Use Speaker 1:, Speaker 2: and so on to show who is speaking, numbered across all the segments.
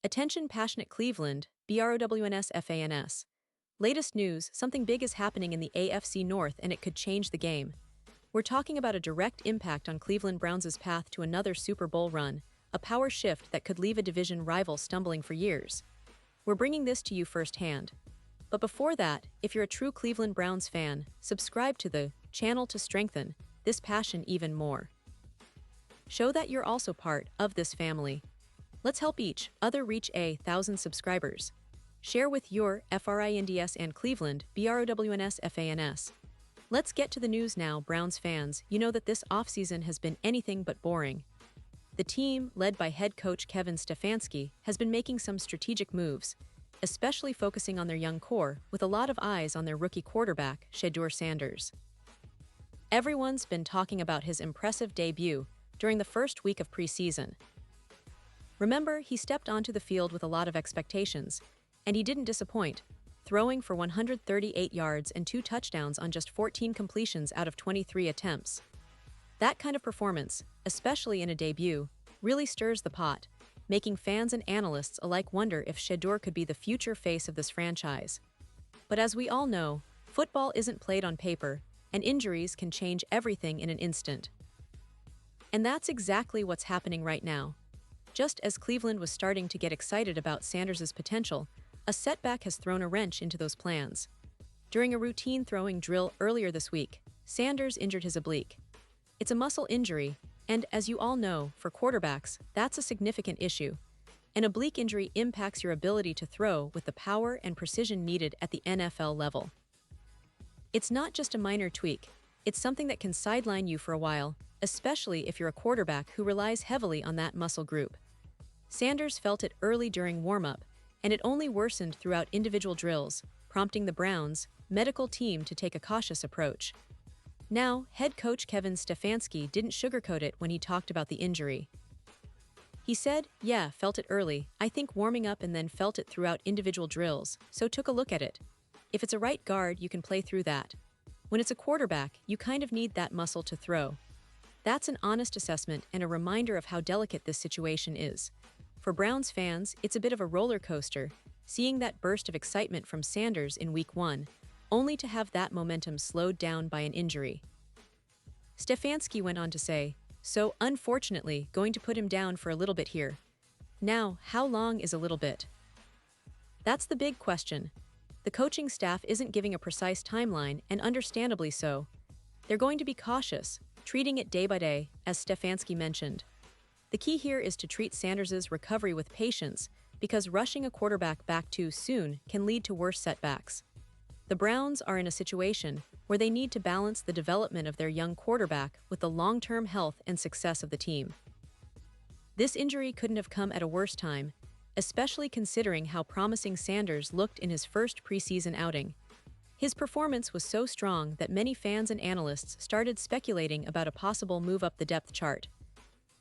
Speaker 1: Attention passionate Cleveland, BROWNS FANS. Latest news, something big is happening in the AFC North and it could change the game. We're talking about a direct impact on Cleveland Browns' path to another Super Bowl run, a power shift that could leave a division rival stumbling for years. We're bringing this to you firsthand. But before that, if you're a true Cleveland Browns fan, subscribe to the channel to strengthen this passion even more. Show that you're also part of this family. Let's help each other reach 1,000 subscribers. Share with your FRINDS and Cleveland, BROWNS FANS. Let's get to the news now, Browns fans. You know that this offseason has been anything but boring. The team, led by head coach Kevin Stefanski, has been making some strategic moves, especially focusing on their young core, with a lot of eyes on their rookie quarterback, Shedeur Sanders. Everyone's been talking about his impressive debut during the first week of preseason. Remember, he stepped onto the field with a lot of expectations, and he didn't disappoint, throwing for 138 yards and 2 touchdowns on just 14 completions out of 23 attempts. That kind of performance, especially in a debut, really stirs the pot, making fans and analysts alike wonder if Shedeur could be the future face of this franchise. But as we all know, football isn't played on paper, and injuries can change everything in an instant. And that's exactly what's happening right now. Just as Cleveland was starting to get excited about Sanders' potential, a setback has thrown a wrench into those plans. During a routine throwing drill earlier this week, Sanders injured his oblique. It's a muscle injury, and as you all know, for quarterbacks, that's a significant issue. An oblique injury impacts your ability to throw with the power and precision needed at the NFL level. It's not just a minor tweak, it's something that can sideline you for a while, especially if you're a quarterback who relies heavily on that muscle group. Sanders felt it early during warm-up, and it only worsened throughout individual drills, prompting the Browns' medical team to take a cautious approach. Now, head coach Kevin Stefanski didn't sugarcoat it when he talked about the injury. He said, "Yeah, felt it early, I think warming up and then felt it throughout individual drills, so took a look at it. If it's a right guard, you can play through that. When it's a quarterback, you kind of need that muscle to throw." That's an honest assessment and a reminder of how delicate this situation is. For Browns fans, it's a bit of a roller coaster, seeing that burst of excitement from Sanders in Week 1, only to have that momentum slowed down by an injury. Stefanski went on to say, "So, unfortunately, going to put him down for a little bit here. Now, how long is a little bit?" That's the big question. The coaching staff isn't giving a precise timeline, and understandably so. They're going to be cautious, treating it day by day, as Stefanski mentioned. The key here is to treat Sanders' recovery with patience, because rushing a quarterback back too soon can lead to worse setbacks. The Browns are in a situation where they need to balance the development of their young quarterback with the long-term health and success of the team. This injury couldn't have come at a worse time, especially considering how promising Sanders looked in his first preseason outing. His performance was so strong that many fans and analysts started speculating about a possible move up the depth chart.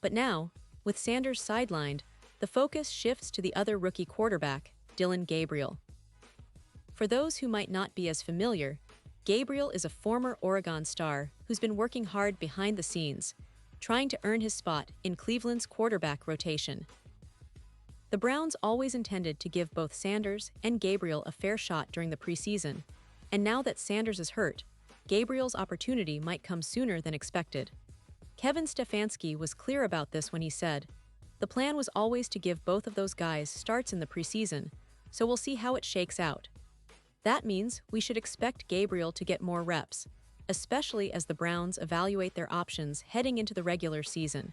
Speaker 1: But now, with Sanders sidelined, the focus shifts to the other rookie quarterback, Gabriel. For those who might not be as familiar, Gabriel is a former Oregon star who's been working hard behind the scenes, trying to earn his spot in Cleveland's quarterback rotation. The Browns always intended to give both Sanders and Gabriel a fair shot during the preseason, and now that Sanders is hurt, Gabriel's opportunity might come sooner than expected. Kevin Stefanski was clear about this when he said, "The plan was always to give both of those guys starts in the preseason, so we'll see how it shakes out." That means we should expect Gabriel to get more reps, especially as the Browns evaluate their options heading into the regular season.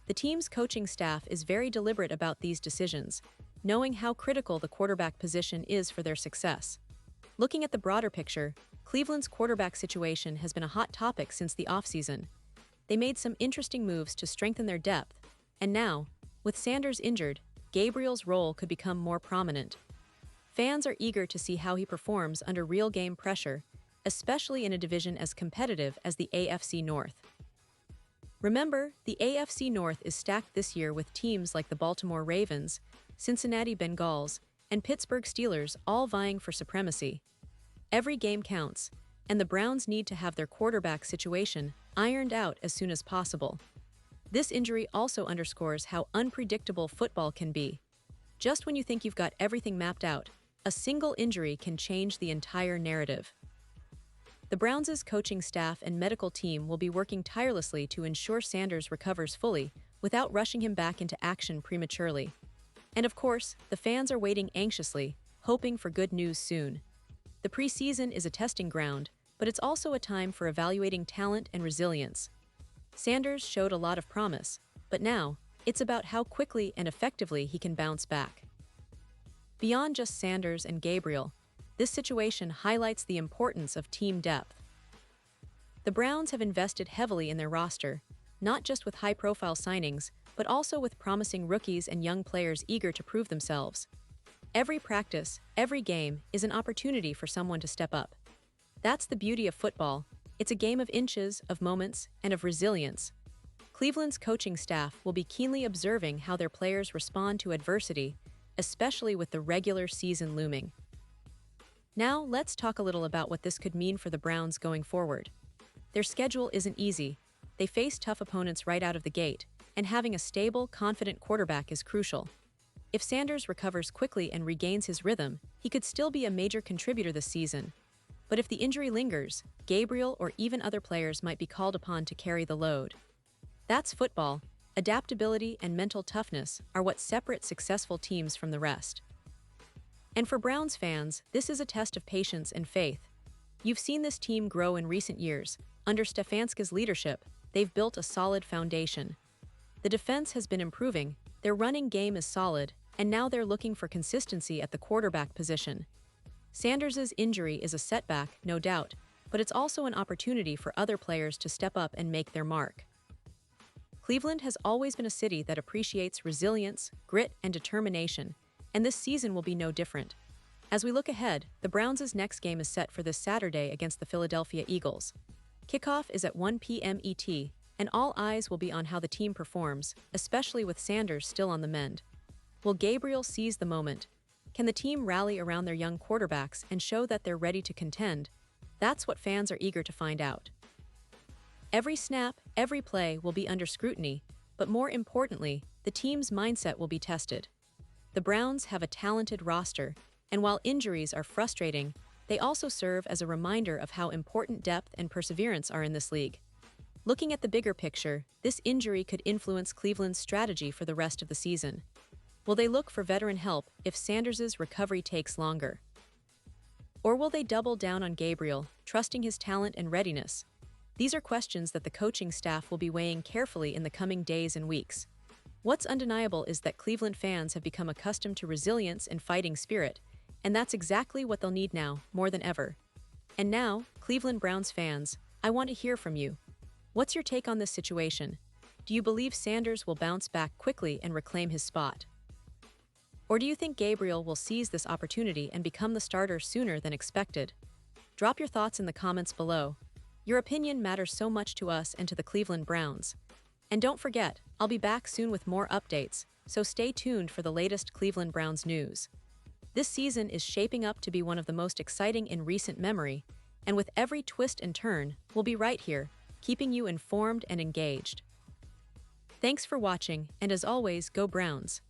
Speaker 1: The team's coaching staff is very deliberate about these decisions, knowing how critical the quarterback position is for their success. Looking at the broader picture, Cleveland's quarterback situation has been a hot topic since the offseason. They made some interesting moves to strengthen their depth, and now, with Sanders injured, Gabriel's role could become more prominent. Fans are eager to see how he performs under real game pressure, especially in a division as competitive as the AFC North. Remember, the AFC North is stacked this year with teams like the Baltimore Ravens, Cincinnati Bengals, and Pittsburgh Steelers all vying for supremacy. Every game counts, and the Browns need to have their quarterback situation ironed out as soon as possible. This injury also underscores how unpredictable football can be. Just when you think you've got everything mapped out, a single injury can change the entire narrative. The Browns' coaching staff and medical team will be working tirelessly to ensure Sanders recovers fully without rushing him back into action prematurely. And of course, the fans are waiting anxiously, hoping for good news soon. The preseason is a testing ground, but it's also a time for evaluating talent and resilience. Sanders showed a lot of promise, but now, it's about how quickly and effectively he can bounce back. Beyond just Sanders and Gabriel, this situation highlights the importance of team depth. The Browns have invested heavily in their roster, not just with high-profile signings, but also with promising rookies and young players eager to prove themselves. Every practice, every game, is an opportunity for someone to step up. That's the beauty of football. It's a game of inches, of moments, and of resilience. Cleveland's coaching staff will be keenly observing how their players respond to adversity, especially with the regular season looming. Now, let's talk a little about what this could mean for the Browns going forward. Their schedule isn't easy. They face tough opponents right out of the gate, and having a stable, confident quarterback is crucial. If Sanders recovers quickly and regains his rhythm, he could still be a major contributor this season. But if the injury lingers, Gabriel or even other players might be called upon to carry the load. That's football. Adaptability and mental toughness are what separate successful teams from the rest. And for Browns fans, this is a test of patience and faith. You've seen this team grow in recent years. Under Stefanski's leadership, they've built a solid foundation. The defense has been improving, their running game is solid, and now they're looking for consistency at the quarterback position. Sanders' injury is a setback, no doubt, but it's also an opportunity for other players to step up and make their mark. Cleveland has always been a city that appreciates resilience, grit, and determination, and this season will be no different. As we look ahead, the Browns' next game is set for this Saturday against the Philadelphia Eagles. Kickoff is at 1 p.m. ET, and all eyes will be on how the team performs, especially with Sanders still on the mend. Will Gabriel seize the moment? Can the team rally around their young quarterbacks and show that they're ready to contend? That's what fans are eager to find out. Every snap, every play will be under scrutiny, but more importantly, the team's mindset will be tested. The Browns have a talented roster, and while injuries are frustrating, they also serve as a reminder of how important depth and perseverance are in this league. Looking at the bigger picture, this injury could influence Cleveland's strategy for the rest of the season. Will they look for veteran help if Sanders' recovery takes longer? Or will they double down on Gabriel, trusting his talent and readiness? These are questions that the coaching staff will be weighing carefully in the coming days and weeks. What's undeniable is that Cleveland fans have become accustomed to resilience and fighting spirit, and that's exactly what they'll need now, more than ever. And now, Cleveland Browns fans, I want to hear from you. What's your take on this situation? Do you believe Sanders will bounce back quickly and reclaim his spot? Or do you think Gabriel will seize this opportunity and become the starter sooner than expected? Drop your thoughts in the comments below. Your opinion matters so much to us and to the Cleveland Browns. And don't forget, I'll be back soon with more updates, so stay tuned for the latest Cleveland Browns news. This season is shaping up to be one of the most exciting in recent memory, and with every twist and turn, we'll be right here, keeping you informed and engaged. Thanks for watching, and as always, go Browns!